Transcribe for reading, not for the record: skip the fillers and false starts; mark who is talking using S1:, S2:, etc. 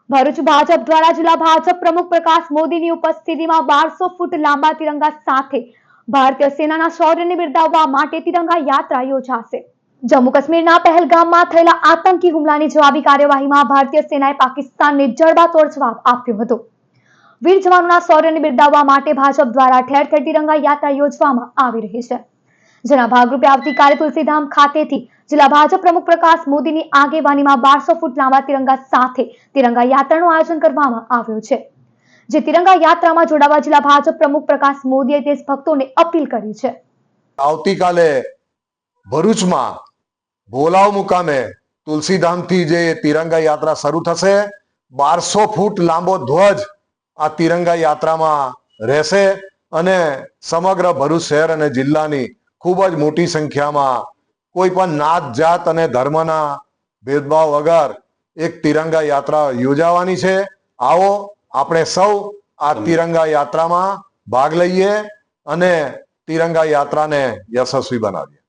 S1: ભરૂચ ભાજપ દ્વારા જિલ્લા ભાજપ પ્રમુખ પ્રકાશ મોદીની ઉપસ્થિતિમાં 1200 ફૂટ લાંબા તિરંગા સાથે ભારતીય સેનાના શૌર્યને બિરદાવવા માટે તિરંગા યાત્રા યોજાશે। જમ્મુ કાશ્મીરના પહેલગામમાં થયેલા આતંકી હુમલાની જવાબી કાર્યવાહીમાં ભારતીય સેનાએ પાકિસ્તાનને જડબાતોડ જવાબ આપ્યો હતો। વીર જવાનોના શૌર્યને બિરદાવવા માટે ભાજપ દ્વારા ઠેર ઠેર તિરંગા યાત્રા યોજવામાં આવી રહી છે, જેના ભાગરૂપે આવતીકાલે તુલસીધામ ખાતેથી જિલ્લા ભાજપ પ્રમુખ પ્રકાશ મોદીની આગેવાનીમાં 1200 ફૂટ લાંબા તિરંગા સાથે તિરંગા યાત્રાનું આયોજન કરવામાં આવ્યું છે। જે તિરંગા યાત્રામાં જોડાવા જિલ્લા ભાજપ પ્રમુખ પ્રકાશ મોદીએ દેશભક્તોને અપીલ કરી છે।
S2: આવતીકાલે ભરૂચમાં ભોલાવ મુકામે તુલસીધામથી જે તિરંગા યાત્રા શરૂ થશે, 1200 ફૂટ લાંબો ધ્વજ આ તિરંગા યાત્રામાં રહેશે અને સમગ્ર ભરૂચ શહેર અને જિલ્લાની ખૂબ જ મોટી સંખ્યામાં કોઈ પણ નાત જાત અને ધર્મના ભેદભાવ વગર એક તિરંગા યાત્રા યોજાવાની છે। આવો આપણે સૌ આ તિરંગા યાત્રામાં ભાગ લઈએ અને તિરંગા યાત્રાને યશસ્વી બનાવીએ।